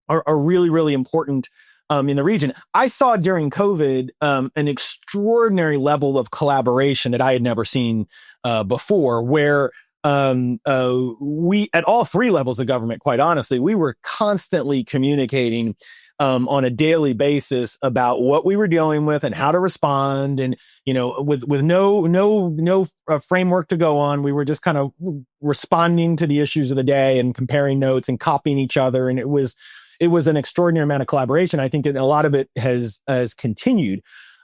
really important in the region. I saw during COVID an extraordinary level of collaboration that I had never seen before, where we, at all three levels of government, quite honestly, we were constantly communicating on a daily basis about what we were dealing with and how to respond. And, with no framework to go on, we were just kind of responding to the issues of the day and comparing notes and copying each other. And it was an extraordinary amount of collaboration. I think a lot of it has continued.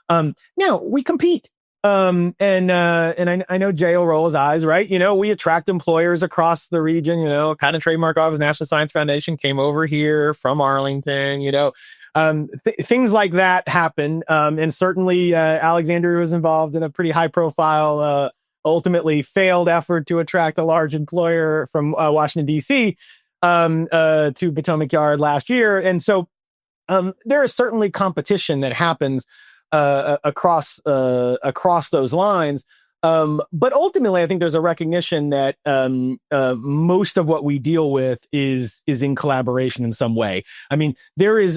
Now we compete. And I know Jay will roll his eyes, right? We attract employers across the region, Patent and Trademark Office, National Science Foundation came over here from Arlington, things like that happen. And certainly Alexandria was involved in a pretty high profile, ultimately failed effort to attract a large employer from Washington, D.C. To Potomac Yard last year. And so there is certainly competition that happens across those lines. But ultimately, I think there's a recognition that most of what we deal with is in collaboration in some way. I mean,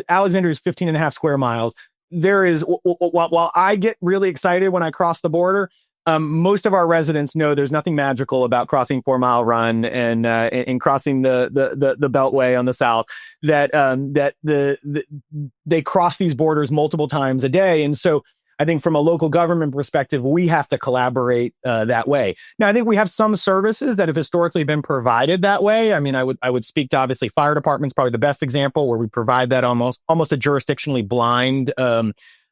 Alexandria is 15 and a half square miles. There is, while I get really excited when I cross the border, most of our residents know there's nothing magical about crossing 4 Mile Run and crossing the Beltway on the south. That they cross these borders multiple times a day, and so I think from a local government perspective, we have to collaborate that way. Now, I think we have some services that have historically been provided that way. I mean, I would speak to, obviously, fire department's probably the best example, where we provide that almost a jurisdictionally blind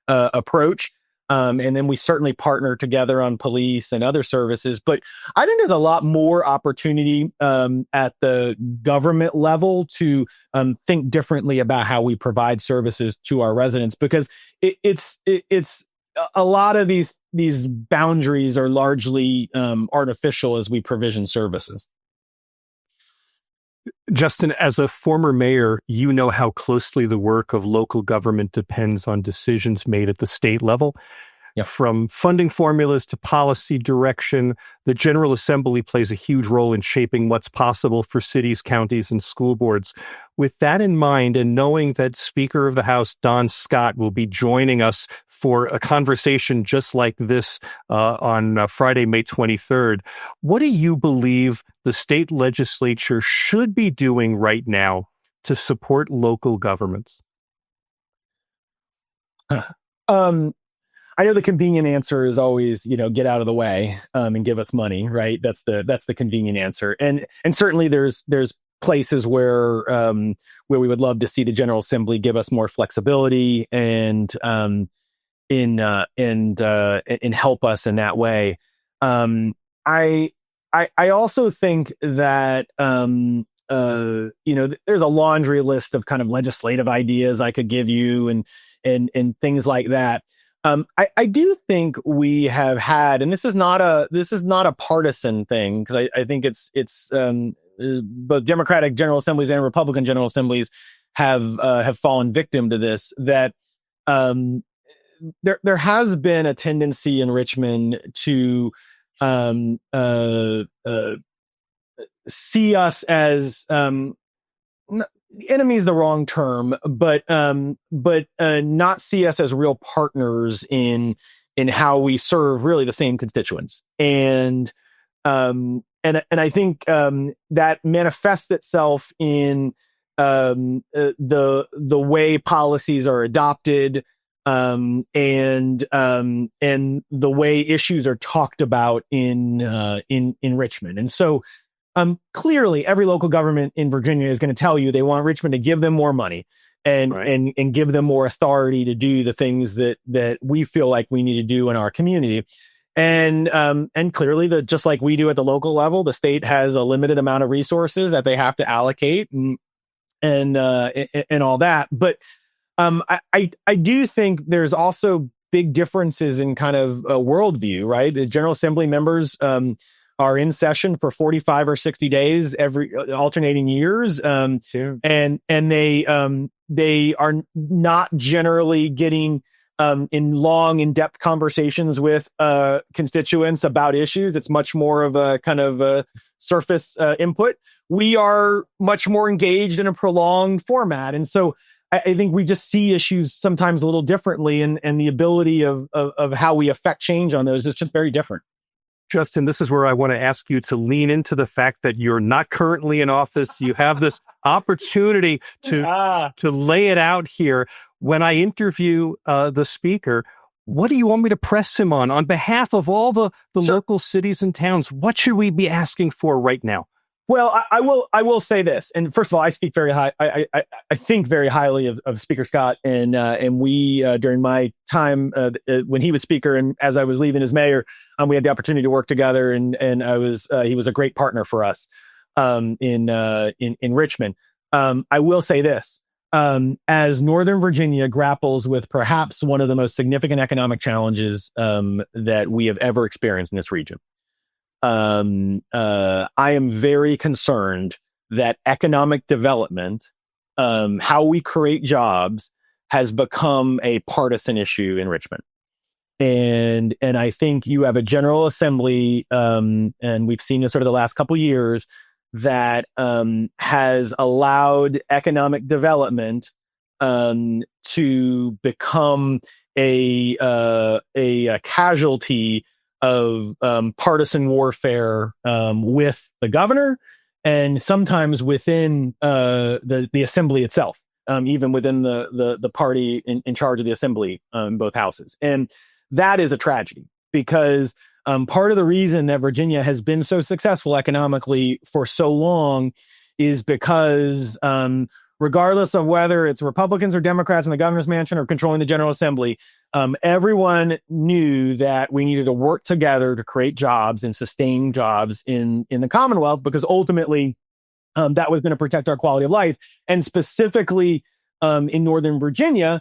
approach. And then we certainly partner together on police and other services. But I think there's a lot more opportunity at the government level to think differently about how we provide services to our residents, because it's a lot of these boundaries are largely artificial as we provision services. Justin, as a former mayor, you know how closely the work of local government depends on decisions made at the state level. Yep. From funding formulas to policy direction, the General Assembly plays a huge role in shaping what's possible for cities, counties, and school boards. With that in mind, and knowing that Speaker of the House Don Scott will be joining us for a conversation just like this on Friday, May 23rd, what do you believe the state legislature should be doing right now to support local governments? I know the convenient answer is always, get out of the way and give us money, right? That's the convenient answer, and certainly there's places where we would love to see the General Assembly give us more flexibility and help us in that way. I also think that there's a laundry list of kind of legislative ideas I could give you and things like that. I do think we have had, and this is not a partisan thing, because I think it's both Democratic General Assemblies and Republican General Assemblies have fallen victim to this, that there has been a tendency in Richmond to see us as enemy is the wrong term, but not see us as real partners in how we serve really the same constituents. And I think that manifests itself in the way policies are adopted, and the way issues are talked about in Richmond. And so clearly, every local government in Virginia is going to tell you they want Richmond to give them more money and give them more authority to do the things that we feel like we need to do in our community. And clearly, just like we do at the local level, the state has a limited amount of resources that they have to allocate and all that. But I do think there's also big differences in kind of a worldview, right? The General Assembly members are in session for 45 or 60 days every alternating years. Sure. And they are not generally getting in long, in-depth conversations with constituents about issues. It's much more of a kind of a surface input. We are much more engaged in a prolonged format. And so I think we just see issues sometimes a little differently, and the ability of how we affect change on those is just very different. Justin, this is where I want to ask you to lean into the fact that you're not currently in office. You have this opportunity to lay it out here. When I interview the speaker, what do you want me to press him on behalf of all the local cities and towns? What should we be asking for right now? Well, I will say this, and first of all, I speak very high. I think very highly of Speaker Scott, and we during my time when he was Speaker and as I was leaving as mayor, we had the opportunity to work together, and he was a great partner for us in Richmond. I will say this: as Northern Virginia grapples with perhaps one of the most significant economic challenges that we have ever experienced in this region. I am very concerned that economic development, how we create jobs, has become a partisan issue in Richmond. And I think you have a General Assembly, and we've seen this over the last couple of years, that has allowed economic development to become a casualty of partisan warfare with the governor, and sometimes within the assembly itself, even within the party in charge of the assembly in both houses. And that is a tragedy, because part of the reason that Virginia has been so successful economically for so long is because regardless of whether it's Republicans or Democrats in the governor's mansion or controlling the General Assembly, everyone knew that we needed to work together to create jobs and sustain jobs in the Commonwealth, because ultimately that was going to protect our quality of life. And specifically in Northern Virginia,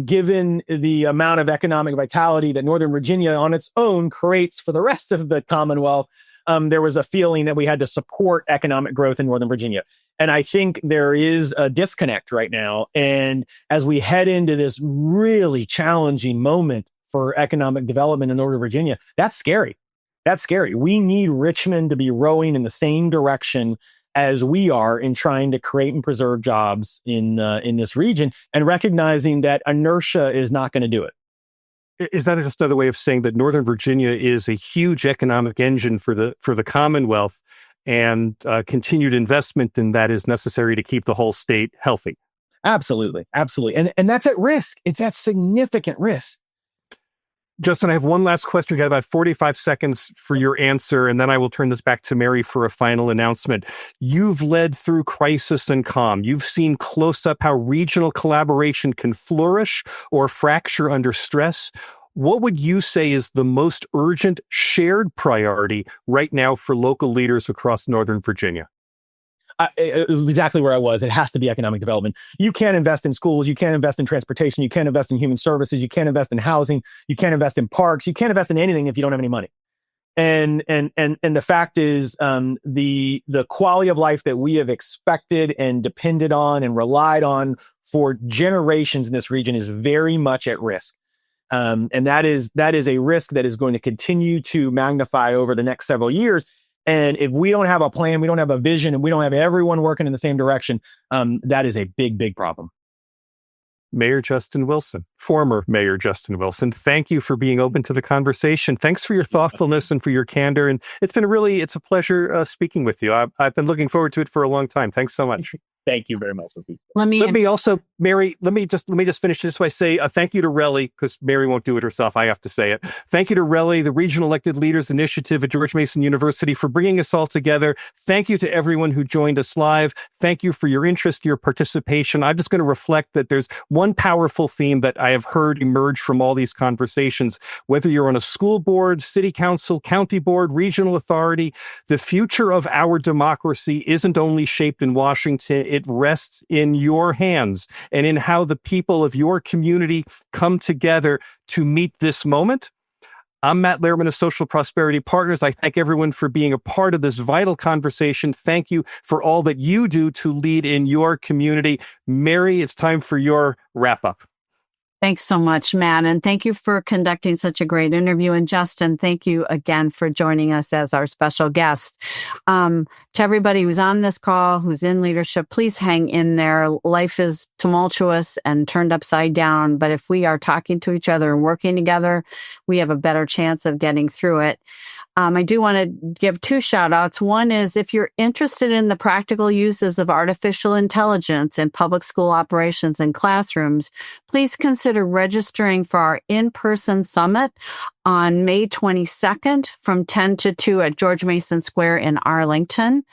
given the amount of economic vitality that Northern Virginia on its own creates for the rest of the Commonwealth, there was a feeling that we had to support economic growth in Northern Virginia. And I think there is a disconnect right now. And as we head into this really challenging moment for economic development in Northern Virginia, that's scary. That's scary. We need Richmond to be rowing in the same direction as we are in trying to create and preserve jobs in this region, and recognizing that inertia is not going to do it. Is that just another way of saying that Northern Virginia is a huge economic engine for the Commonwealth, and continued investment in that is necessary to keep the whole state healthy? Absolutely. Absolutely. And that's at risk. It's at significant risk. Justin, I have one last question. We got about 45 seconds for your answer, and then I will turn this back to Mary for a final announcement. You've led through crisis and calm. You've seen close up how regional collaboration can flourish or fracture under stress. What would you say is the most urgent shared priority right now for local leaders across Northern Virginia? Exactly where I was. It has to be economic development. You can't invest in schools. You can't invest in transportation. You can't invest in human services. You can't invest in housing. You can't invest in parks. You can't invest in anything if you don't have any money. And the fact is, the quality of life that we have expected and depended on and relied on for generations in this region is very much at risk. And that is a risk that is going to continue to magnify over the next several years. And if we don't have a plan, we don't have a vision, and we don't have everyone working in the same direction, that is a big, big problem. Mayor Justin Wilson, former Mayor Justin Wilson, thank you for being open to the conversation. Thanks for your thoughtfulness and for your candor. And it's a pleasure speaking with you. I've been looking forward to it for a long time. Thanks so much. Thank you very much. Let me also, Mary, let me just finish this by saying thank you to RELI, because Mary won't do it herself. I have to say it. Thank you to RELI, the Regional Elected Leaders Initiative at George Mason University, for bringing us all together. Thank you to everyone who joined us live. Thank you for your interest, your participation. I'm just going to reflect that there's one powerful theme that I have heard emerge from all these conversations. Whether you're on a school board, city council, county board, regional authority, the future of our democracy isn't only shaped in Washington. It rests in your hands and in how the people of your community come together to meet this moment. I'm Matt Lehrman of Social Prosperity Partners. I thank everyone for being a part of this vital conversation. Thank you for all that you do to lead in your community. Mary, it's time for your wrap-up. Thanks so much, Matt. And thank you for conducting such a great interview. And Justin, thank you again for joining us as our special guest. To everybody who's on this call, who's in leadership, please hang in there. Life is tumultuous and turned upside down. But if we are talking to each other and working together, we have a better chance of getting through it. I do want to give two shout outs. One is if you're interested in the practical uses of artificial intelligence in public school operations and classrooms, please consider registering for our in-person summit on May 22nd from 10 to 2 at George Mason Square in Arlington.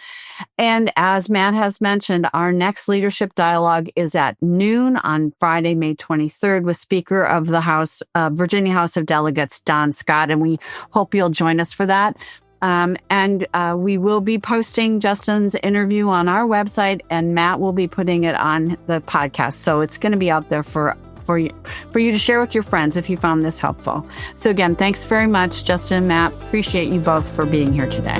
And as Matt has mentioned, our next leadership dialogue is at noon on Friday, May 23rd, with Speaker of the House, Virginia House of Delegates, Don Scott. And we hope you'll join us for that. And we will be posting Justin's interview on our website, and Matt will be putting it on the podcast. So it's going to be out there for you to share with your friends if you found this helpful. So again, thanks very much, Justin and Matt. Appreciate you both for being here today.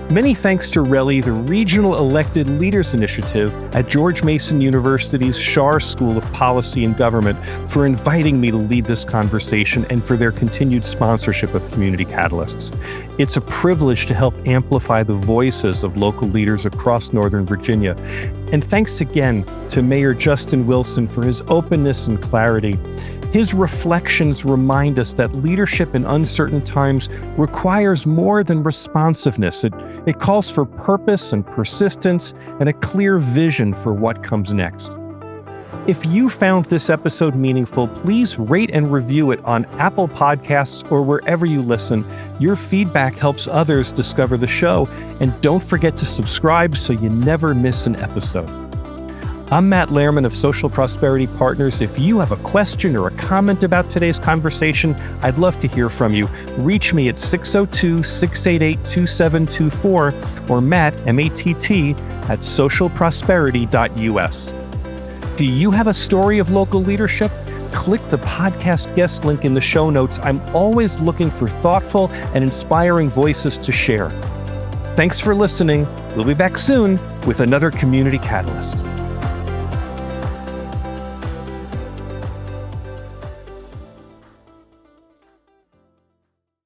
Many thanks to RELI, the Regional Elected Leaders Initiative at George Mason University's Schar School of Policy and Government, for inviting me to lead this conversation and for their continued sponsorship of Community Catalysts. It's a privilege to help amplify the voices of local leaders across Northern Virginia. And thanks again to Mayor Justin Wilson for his openness and clarity. His reflections remind us that leadership in uncertain times requires more than responsiveness. It calls for purpose and persistence and a clear vision for what comes next. If you found this episode meaningful, please rate and review it on Apple Podcasts or wherever you listen. Your feedback helps others discover the show. And don't forget to subscribe so you never miss an episode. I'm Matt Lehrman of Social Prosperity Partners. If you have a question or a comment about today's conversation, I'd love to hear from you. Reach me at 602-688-2724 or Matt, M-A-T-T, at socialprosperity.us. Do you have a story of local leadership? Click the podcast guest link in the show notes. I'm always looking for thoughtful and inspiring voices to share. Thanks for listening. We'll be back soon with another Community Catalyst.